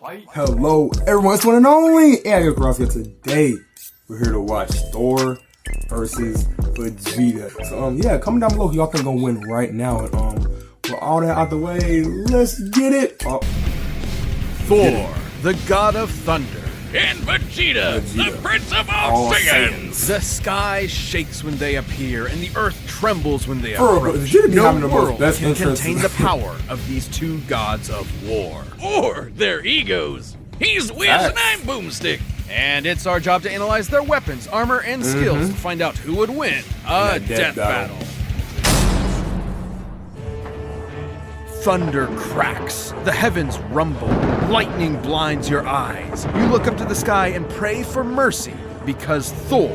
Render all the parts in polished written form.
Hello, everyone. It's one and only A.I.O Caraske. Today, we're here to watch Thor versus Vegeta. So, yeah, comment down below who y'all think gonna win right now. And, with all that out the way, let's get it. Thor, the god of thunder. And Vegeta, the prince of all Saiyans. The sky shakes when they appear, and the earth trembles when they Bro, approach. Vegeta be No having the most world best can interests. contain the power of these two gods of war. Or their egos. He's Wiz and I'm Boomstick. And it's our job to analyze their weapons, armor, and skills to find out who would win a death battle. Thunder cracks, the heavens rumble, lightning blinds your eyes. You look up to the sky and pray for mercy because Thor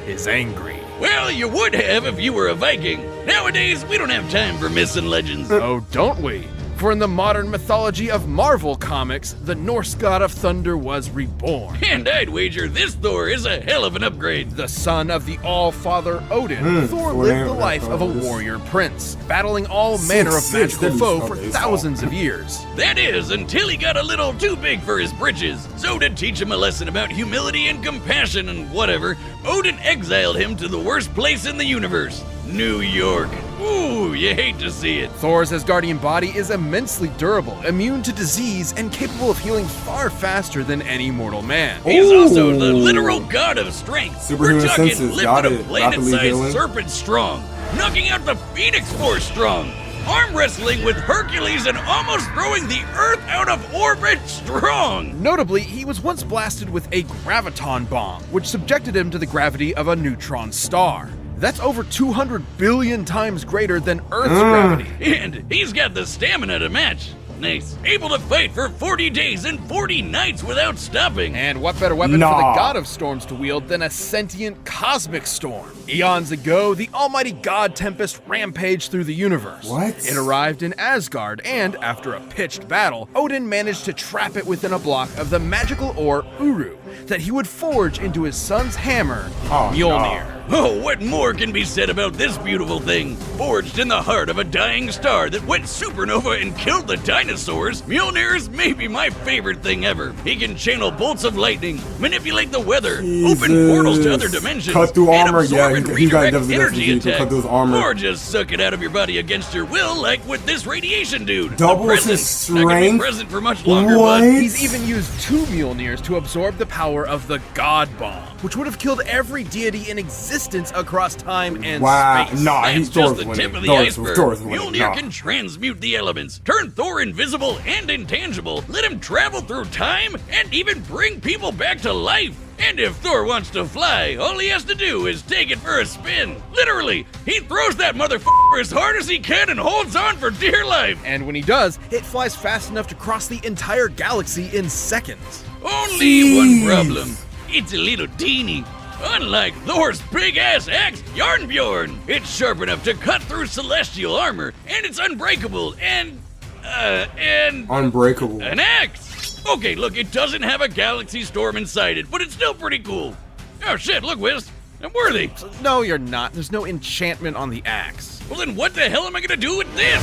is angry. Well, you would have if you were a Viking. Nowadays, we don't have time for myths and legends. Oh, don't we? For in the modern mythology of Marvel Comics, the Norse god of thunder was reborn. And I'd wager this Thor is a hell of an upgrade. The son of the All-Father Odin, Thor lived the life of a warrior prince, battling all manner of magical foe for thousands of years. That is, until he got a little too big for his britches. So to teach him a lesson about humility and compassion and whatever, Odin exiled him to the worst place in the universe, New York. Ooh, you hate to see it. Thor's Asgardian body is immensely durable, immune to disease, and capable of healing far faster than any mortal man. He's also the literal god of strength. Superhuman We're talking senses, got lifting a it. Rapidly planet-sized healing. serpent strong, knocking out the Phoenix Force strong, arm wrestling with Hercules and almost throwing the Earth out of orbit strong. Notably, he was once blasted with a graviton bomb, which subjected him to the gravity of a neutron star. That's over 200 billion times greater than Earth's gravity. And he's got the stamina to match. Nice. Able to fight for 40 days and 40 nights without stopping. And what better weapon for the god of storms to wield than a sentient cosmic storm? Eons ago, the almighty god Tempest rampaged through the universe. What? It arrived in Asgard, and after a pitched battle, Odin managed to trap it within a block of the magical ore Uru that he would forge into his son's hammer, Mjolnir. Oh, what more can be said about this beautiful thing? Forged in the heart of a dying star that went supernova and killed the dinosaurs, Mjolnir is maybe my favorite thing ever. He can channel bolts of lightning, manipulate the weather, open portals to other dimensions, cut through and armor. absorb Yeah, and he got redirect energy attacks. cut through his armor. Or just suck it out of your body against your will, like with this radiation dude. Doubles his Not gonna be strength? present for much longer, What? but He's even used 2 Mjolnirs to absorb the power of the God Bomb, which would have killed every deity in existence across time and space. Nah, that's he's just Thor's the tip of the winning. iceberg. Thor's winning. Mjolnir Nah. can transmute the elements, turn Thor invisible and intangible, let him travel through time, and even bring people back to life. And if Thor wants to fly, all he has to do is take it for a spin. Literally, he throws that motherfucker as hard as he can and holds on for dear life. And when he does, it flies fast enough to cross the entire galaxy in seconds. Only one problem. It's a little teeny. Unlike Thor's big-ass axe, Yarnbjorn, it's sharp enough to cut through celestial armor, and it's unbreakable, and Unbreakable. an axe. Okay, look, it doesn't have a galaxy storm inside it, but it's still pretty cool. Oh shit, look, Wiz, I'm worthy. No, you're not. There's no enchantment on the axe. Well then what the hell am I gonna do with this?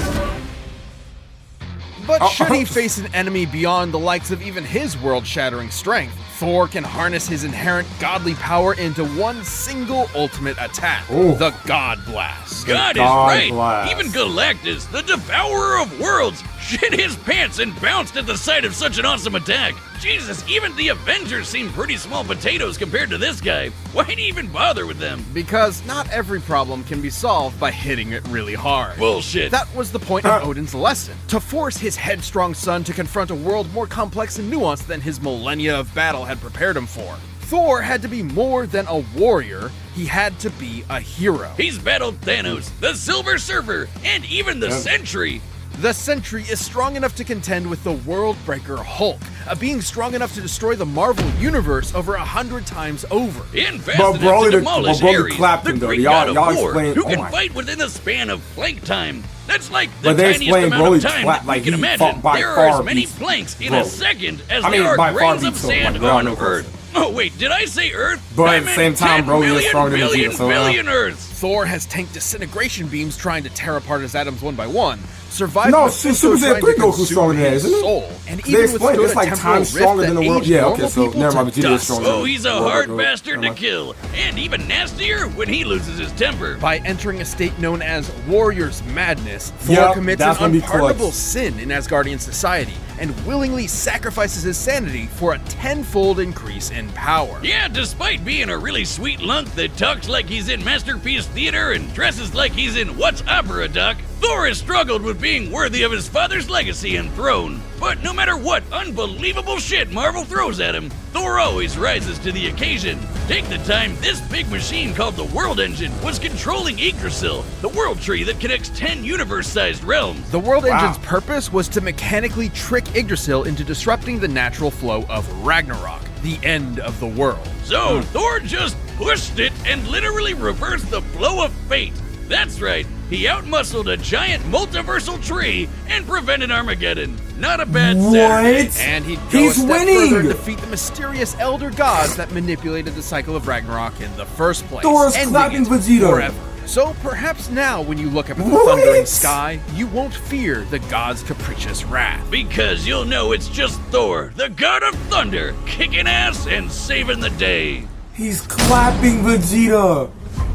But should he face an enemy beyond the likes of even his world-shattering strength, Thor can harness his inherent godly power into one single ultimate attack, the God Blast. God is right. Even Galactus, the devourer of worlds, shit his pants and bounced at the sight of such an awesome attack. Jesus, even the Avengers seem pretty small potatoes compared to this guy. Why'd he even bother with them? Because not every problem can be solved by hitting it really hard. Bullshit. That was the point of Odin's lesson, to force his headstrong son to confront a world more complex and nuanced than his millennia of battle had prepared him for. Thor had to be more than a warrior, he had to be a hero. He's battled Thanos, the Silver Surfer, and even the Sentry. The Sentry is strong enough to contend with the World Breaker Hulk, a being strong enough to destroy the Marvel Universe over 100 times over. And fast enough to demolish Ares, the Greek god of war, who can fight within the span of plank time. That's like the tiniest amount of time that we can imagine. There are as many planks in a second as there are grains of sand on Earth. Oh wait, did I say Earth? But I at the meant same time, 10 bro, you're million stronger than billion Vegeta, so, billion Earths. Thor has tanked disintegration beams trying to tear apart his atoms one by one, survived No, Mephisto Super Saiyan trying 3 to Goku's consume stronger than that, his isn't it? soul, and They even explained withstood it's a like temporal times stronger rift than the that world. aged Yeah, normal okay, so people never to mind. Vegeta is dust. stronger. Oh, he's a World hard record. bastard to Never mind. kill, and even nastier when he loses his temper. By entering a state known as Warrior's Madness, Thor Yep, commits that's an gonna be unpardonable clutch. sin in Asgardian society and willingly sacrifices his sanity for a tenfold increase in power. Yeah, despite being a really sweet lunk that talks like he's in Masterpiece Theater and dresses like he's in What's Opera Doc, Thor has struggled with being worthy of his father's legacy and throne. But no matter what unbelievable shit Marvel throws at him, Thor always rises to the occasion. Take the time this big machine called the World Engine was controlling Yggdrasil, the world tree that connects 10 universe-sized realms. The World Wow. Engine's purpose was to mechanically trick Yggdrasil into disrupting the natural flow of Ragnarok, the end of the world. So Thor just pushed it and literally reversed the flow of fate. That's right, he outmuscled a giant multiversal tree and prevented Armageddon. Not a bad Saturday. What? And he'd go He's a step winning! further and defeat the mysterious elder gods that manipulated the cycle of Ragnarok in the first place. Thor's ending clapping it Vegeta. forever. So perhaps now, when you look up at the What? thundering sky, you won't fear the god's capricious wrath. Because you'll know it's just Thor, the god of thunder, kicking ass and saving the day. He's clapping Vegeta.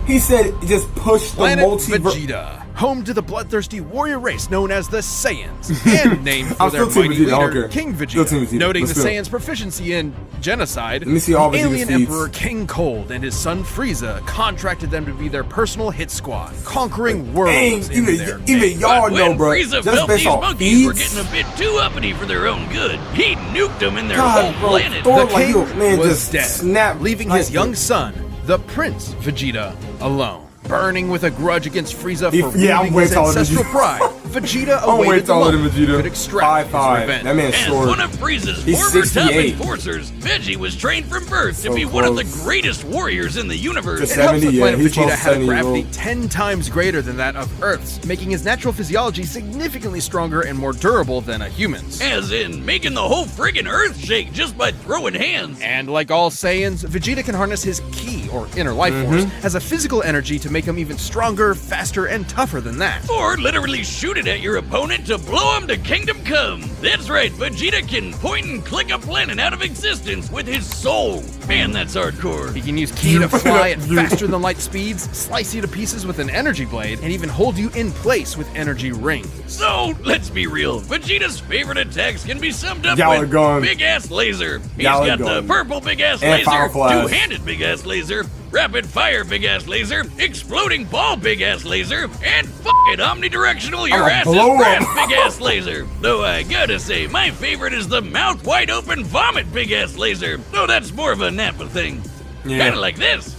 He said just push the Planet multiverse. Vegeta, home to the bloodthirsty warrior race known as the Saiyans, and named for I'm their still Team mighty Vegeta, I don't leader, care. King Still Team Vegeta. Vegeta, Noting but the still. Saiyans' proficiency in genocide, Let me see all the Vegeta's alien feats. emperor King Cold and his son Frieza contracted them to be their personal hit squad, conquering Dang, worlds in their even y'all But know, when bro. Frieza Just felt based these on monkeys were feats. getting a bit too uppity for their own good, he nuked them in their God, whole bro, planet. Thor- The like, king yo, man, was just dead, snap leaving like his young this. son, the Prince Vegeta, alone. Burning with a grudge against Frieza for Yeah, I'm wounding way his taller than ancestral Vegeta. pride, Vegeta I'm way awaited the taller than moment Vegeta. could extract 5'5". his revenge. That man's As short. one of Frieza's He's former top 68. enforcers, Veggie was trained from birth to So be one of the close. greatest warriors in the universe. Just It helps 70, that yeah, planet he's Vegeta close to had a 70 years gravity old. 10 times greater than that of Earth's, making his natural physiology significantly stronger and more durable than a human's. As in, making the whole friggin' earth shake just by throwing hands. And like all Saiyans, Vegeta can harness his ki, or inner life force, as a physical energy to make him even stronger, faster, and tougher than that. Or literally shoot it at your opponent to blow him to kingdom come. That's right, Vegeta can point and click a planet out of existence with his soul. Man, that's hardcore. He can use ki to fly at faster than light speeds, slice you to pieces with an energy blade, and even hold you in place with energy rings. So, let's be real. Vegeta's favorite attacks can be summed up Gala with gun. Big Ass Laser. He's Gala got the gun. purple Big Ass And Laser, Fire Flash. two-handed Big Ass Laser, Rapid Fire Big Ass Laser, Exploding Ball Big Ass Laser, and fucking Omnidirectional Your I'ma Ass blow is Grass him. Big Ass Laser. Though I gotta say, my favorite is the Mouth Wide Open Vomit Big Ass Laser. Though that's more of a Nappa thing. Yeah. Kinda like this.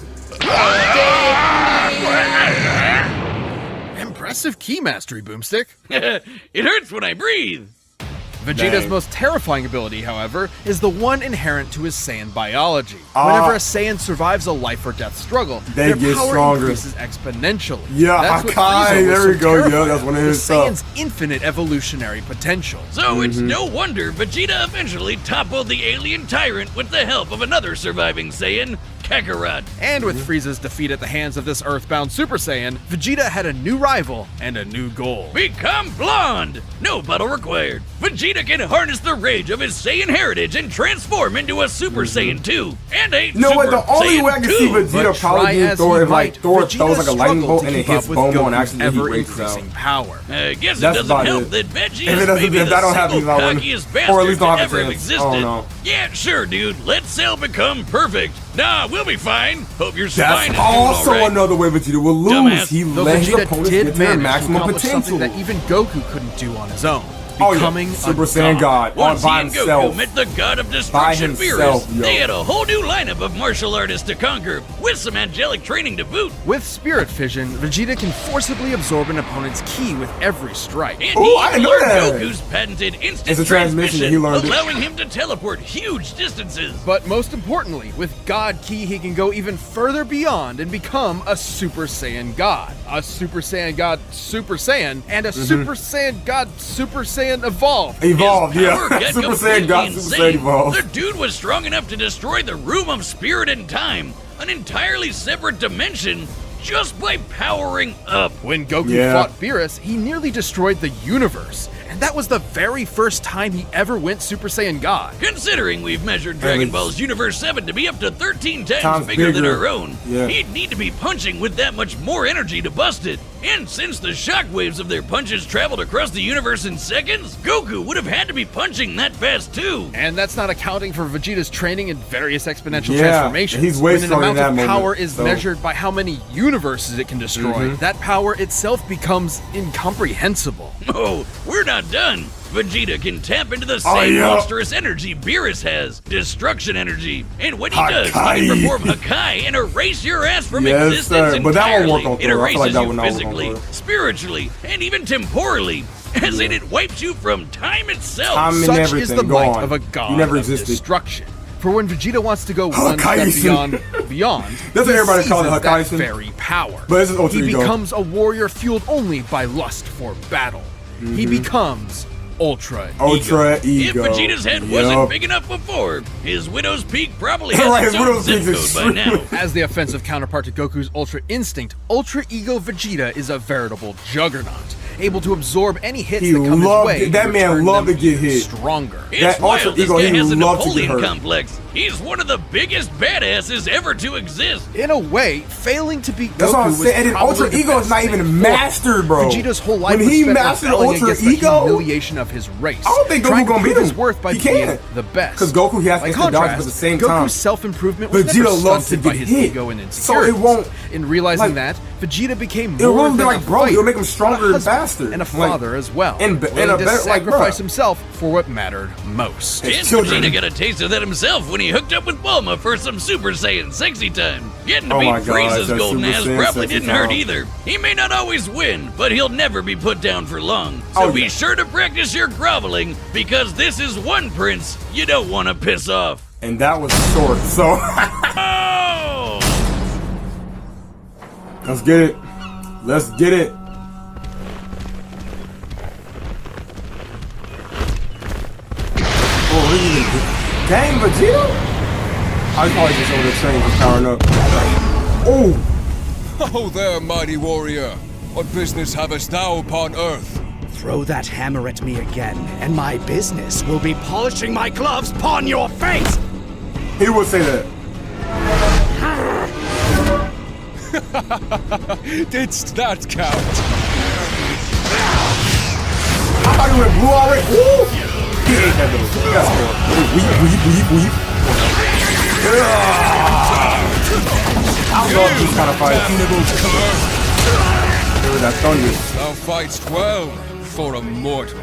Impressive ki mastery, Boomstick. It hurts when I breathe. Vegeta's Dang. most terrifying ability, however, is the one inherent to his Saiyan biology. Whenever a Saiyan survives a life or death struggle, They their get power stronger. increases exponentially. Yeah, That's what Hakai, Frieza was there so we go, yeah, terrified that's one of the his stuff. Saiyan's infinite evolutionary potential. So it's no wonder Vegeta eventually toppled the alien tyrant with the help of another surviving Saiyan, Kakarot. And with Frieza's defeat at the hands of this earthbound Super Saiyan, Vegeta had a new rival and a new goal. Become blonde! No battle required. Vegeta can harness the rage of his Saiyan heritage and transform into a Super Saiyan 2 and a You know what? The Super only Saiyan way I can 2. see But Vegeta probably try being as Thor he if like might, Thor Vegeta throws like a lightning struggled bolt to and it keep up hits with Bomo and Goku's actually he ever breaks out. increasing power. I guess it That's doesn't about help it. that Veggie If it is doesn't- maybe if the that don't happen, single he's not winning. cockiest Or at bastard least don't that have a ever chance. existed. I don't know. Yeah, sure, dude. Let Cell become perfect. Nah, we'll be fine. Hope your spine That's is doing also all right. another way Vegeta will lose. Dumbass. He Though let his Vegeta opponents did get to their manage to maximum accomplish potential. something that even Goku couldn't do on his own. Oh, yeah. Becoming Super a Saiyan God all Once he by and himself. Goku met the god of destruction himself, Beerus, yo. they had a whole new lineup of martial artists to conquer, with some angelic training to boot. With Spirit Fission, Vegeta can forcibly absorb an opponent's ki with every strike. And Ooh, he I didn't know learned that. Goku's patented instant It's a transmission, transmission, he learned it. allowing him to teleport huge distances. But most importantly, with God Ki, he can go even further beyond and become a Super Saiyan God, a Super Saiyan God Super Saiyan, and a Super Saiyan God Super Saiyan Evolved. Evolved, His yeah. power got Super Saiyan completely got Super insane. Saiyan evolved. The dude was strong enough to destroy the Room of Spirit and Time, an entirely separate dimension, just by powering up. When Goku fought Beerus, he nearly destroyed the universe. And that was the very first time he ever went Super Saiyan God. Considering we've measured Dragon Ball's Universe 7 to be up to 13 times bigger than our own, he'd need to be punching with that much more energy to bust it. And since the shockwaves of their punches traveled across the universe in seconds, Goku would have had to be punching that fast too. And that's not accounting for Vegeta's training and various exponential transformations. He's way when an amount of power moment, is measured by how many universes it can destroy, that power itself becomes incomprehensible. Oh, we're not done. Vegeta can tap into the same monstrous energy Beerus has, destruction energy. And when he does, he can perform Hakai and erase your ass from existence entirely. But that won't work on Thor. It erases like you physically, spiritually, and even temporally. As in, it wipes you from time itself. Such is the might of a god of destruction. For when Vegeta wants to go one step beyond, that's what everybody calls it, that very power. But he becomes a warrior fueled only by lust for battle. He becomes Ultra Ego. If Vegeta's head wasn't big enough before, his Widow's Peak probably has its own zip code by now. As the offensive counterpart to Goku's Ultra Instinct, Ultra Ego Vegeta is a veritable juggernaut, able to absorb any hits that come his way. That man loved to get hit. Stronger. It's wild, this guy has a Napoleon complex. He's one of the biggest badasses ever to exist. In a way, failing to beat Goku that's what I'm saying. And Ultra Ego is not even mastered, bro. Vegeta's whole life when he mastered Ultra Ego, the humiliation of his race. I don't think Goku gonna beat his worth by being the best. Because Goku has to dodge at the same time. Goku's self-improvement was never stunted by his ego and insecurities. So it won't. In realizing that, Vegeta became more than like, bro, it'll make him stronger and faster. And a father as well. And a better, sacrifice himself for what mattered most. And Vegeta got a taste of that himself when he hooked up with Bulma for some Super Saiyan sexy time. Getting to beat Frieza's golden ass probably didn't hurt either. He may not always win, but he'll never be put down for long. So be sure to practice your groveling, because this is one prince you don't want to piss off. And that was short, so... Oh! Let's get it. Let's get it. Oh, dang, Vegeta? I was probably just over there training for powering up. Oh! Oh there, mighty warrior. What business havest thou upon earth? Throw that hammer at me again, and my business will be polishing my gloves upon your face! He would say that. Didst that count? I thought he went blue already. Ooh! He ate that though. That's cool. Weep. I love this kind of fight. That thunder. Thou fightst well for a mortal.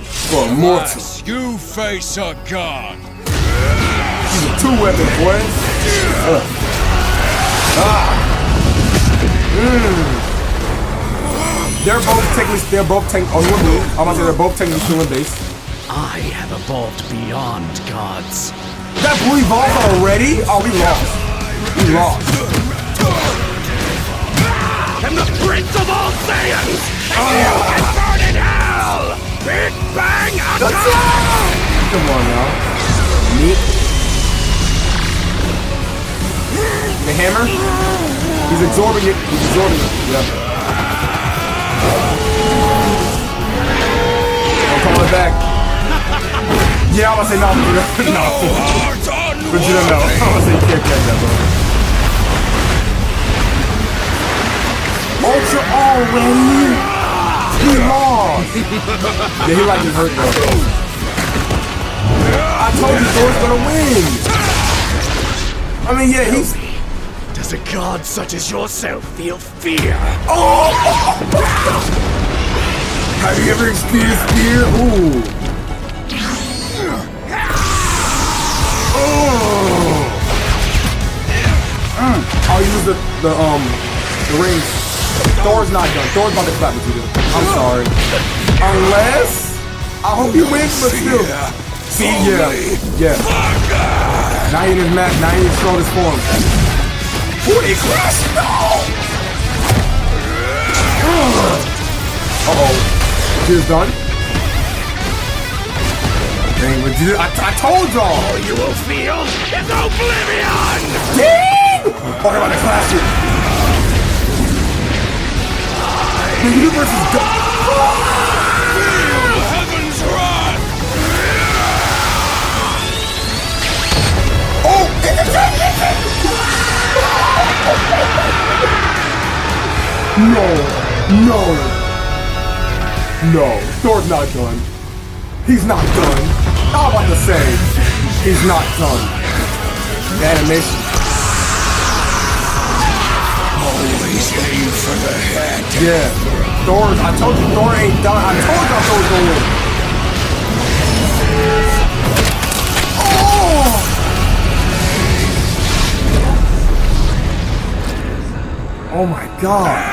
For a mortal. You face a god. He's a two-weapon, boy. They're both taking. Oh, you want blue? I'm about to say they're both taking human base. I have evolved beyond gods. That blue evolved already? Oh, we lost. I'm the Prince of all Saiyans! And you can burn in hell! Big Bang Attack! Come on now. Neat. The hammer? He's absorbing it. Yeah. I'm calling it back. Yeah, I'm gonna say no. Vegeta, no. I'm gonna say you can't catch that, bro. Ultra already? He lost. Yeah, he like his hurt though. I told you Thor's gonna win. I mean, yeah, he's... Does a god such as yourself feel fear? Oh! Have you ever experienced fear? Ooh. I'll use the rings. Thor's not done. Thor's about to clap with you. I'm sorry. Unless I hope he wins, but still. See, yeah. Now he in his match. Now he in his strongest form. Ooh, he crashed. No. Here's done. Dang, Vegeta, I told y'all! All you will feel is oblivion! Dang! Okay, I'm about to clash it. The universe is done. Feel heaven's wrath! Oh! No, Thor's not done. He's not done. I'm about to say, he's not done. The animation. Always aim for the head. Yeah. Thor, I told you Thor ain't done. I told y'all Thor's gonna win. Oh my god.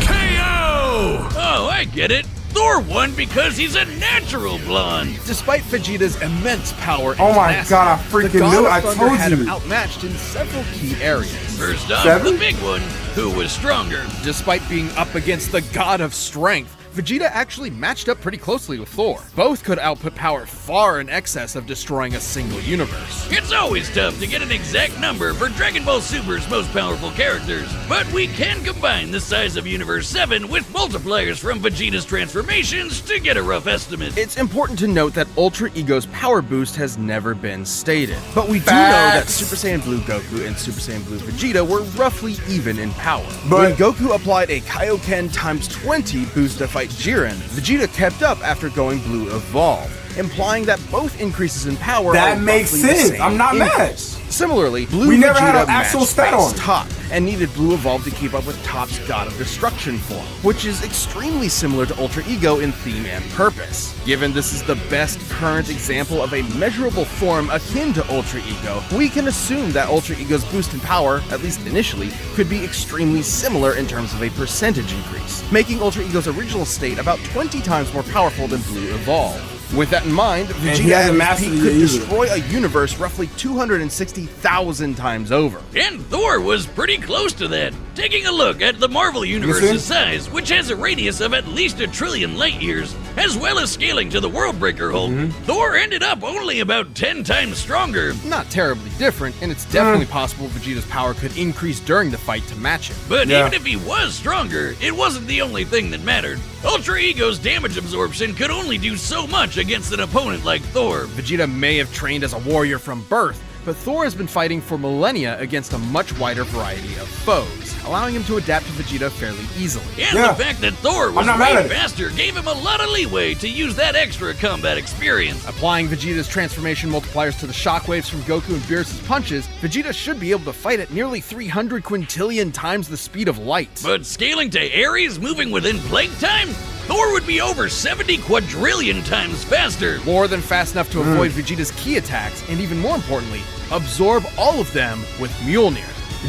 KO! Oh, I get it. Thor won because he's a natural blonde. Despite Vegeta's immense power and Oh my tenacity, god, I freaking the God knew it. of I Thunder told had you. him outmatched in several key areas. First up, 7? the big one. Who was stronger? Despite being up against the God of Strength, Vegeta actually matched up pretty closely with Thor. Both could output power far in excess of destroying a single universe. It's always tough to get an exact number for Dragon Ball Super's most powerful characters, but we can combine the size of Universe 7 with multipliers from Vegeta's transformations to get a rough estimate. It's important to note that Ultra Ego's power boost has never been stated, but we do know that Facts. Super Saiyan Blue Goku and Super Saiyan Blue Vegeta were roughly even in power. But- when Goku applied a Kaioken times 20 boost to fight Jiren, Vegeta kept up after going Blue Evolve, implying that both increases in power That are makes roughly the sense. same I'm not mad. increase. Similarly, Blue We never had Vegeta an actual matched stat Base on it. Top and needed Blue Evolve to keep up with Top's God of Destruction form, which is extremely similar to Ultra Ego in theme and purpose. Given this is the best current example of a measurable form akin to Ultra Ego, we can assume that Ultra Ego's boost in power, at least initially, could be extremely similar in terms of a percentage increase, making Ultra Ego's original state about 20 times more powerful than Blue Evolve. With that in mind, he Vegeta hasn't at his mastered peak it could either. destroy a universe roughly 260,000 times over. And Thor was pretty close to that. Taking a look at the Marvel Universe's size, which has a radius of at least 1 trillion light years, as well as scaling to the Worldbreaker Hulk, Thor ended up only about 10 times stronger. Not terribly different, and it's definitely possible Vegeta's power could increase during the fight to match it. But Yeah. even if he was stronger, it wasn't the only thing that mattered. Ultra Ego's damage absorption could only do so much against an opponent like Thor. Vegeta may have trained as a warrior from birth, but Thor has been fighting for millennia against a much wider variety of foes, allowing him to adapt to Vegeta fairly easily. And Yeah. the fact that Thor was I'm not mad way at it. faster gave him a lot of leeway to use that extra combat experience. Applying Vegeta's transformation multipliers to the shockwaves from Goku and Beerus' punches, Vegeta should be able to fight at nearly 300 quintillion times the speed of light. But scaling to Ares moving within plague time? Thor would be over 70 quadrillion times faster. More than fast enough to avoid Vegeta's key attacks, and even more importantly, absorb all of them with Mjolnir.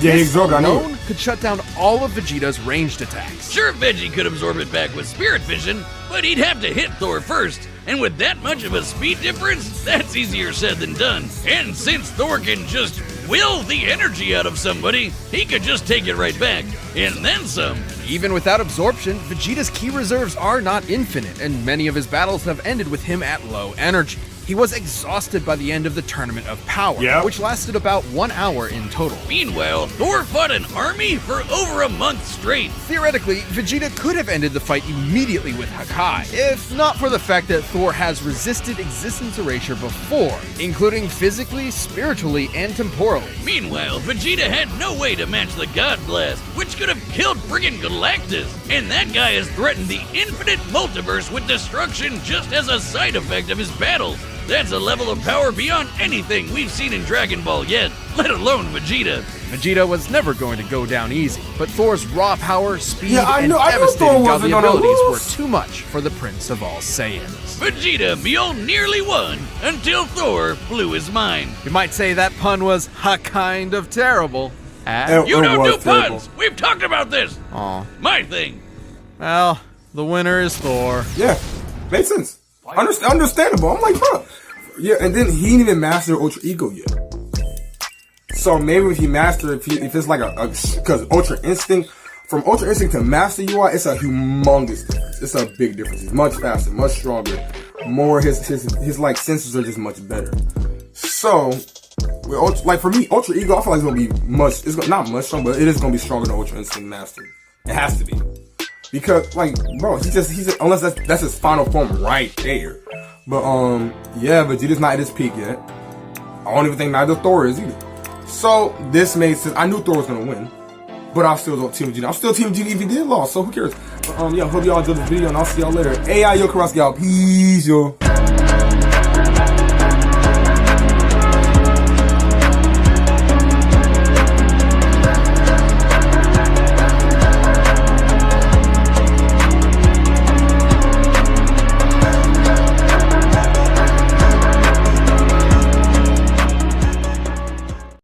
Yeah, he This absorbed it, I know it. alone could shut down all of Vegeta's ranged attacks. Sure, Veggie could absorb it back with Spirit Vision, but he'd have to hit Thor first. And with that much of a speed difference, that's easier said than done. And since Thor can just will the energy out of somebody, he could just take it right back. And then some. Even without absorption, Vegeta's ki reserves are not infinite, and many of his battles have ended with him at low energy. He was exhausted by the end of the Tournament of Power, Yep. which lasted about 1 hour in total. Meanwhile, Thor fought an army for over a month straight. Theoretically, Vegeta could have ended the fight immediately with Hakai, if not for the fact that Thor has resisted existence erasure before, including physically, spiritually, and temporally. Meanwhile, Vegeta had no way to match the God Blast, which could have killed friggin' Galactus. And that guy has threatened the infinite multiverse with destruction just as a side effect of his battles. That's a level of power beyond anything we've seen in Dragon Ball yet, let alone Vegeta. Vegeta was never going to go down easy, but Thor's raw power, speed, Yeah, I and knew Thor devastating wasn't godly gonna abilities were lose. too much for the Prince of all Saiyans. Vegeta nearly won until Thor blew his mind. You might say that pun was a kind of terrible. You It don't was do terrible. puns! We've talked about this! Aw. My thing. Well, the winner is Thor. Yeah, makes sense. Understandable. I'm like, bro. Yeah, and then he didn't even master Ultra Ego yet. So maybe if he mastered, if it's like because Ultra Instinct, from Ultra Instinct to Master UI, it's a humongous difference. It's a big difference. He's much faster, much stronger. More his like senses are just much better. So like for me, Ultra Ego, I feel like it's gonna be not much strong, but it is gonna be stronger than Ultra Instinct Master. It has to be. Because, like, bro, unless that's his final form right there. But, yeah, Vegeta's not at his peak yet. I don't even think neither Thor is either. So, this made sense. I knew Thor was gonna win. But I still don't Team Vegeta. I'm still Team Vegeta if he did lose, so who cares? But, yeah, hope y'all enjoyed this video, and I'll see y'all later. AIO Caraske out. Peace, yo.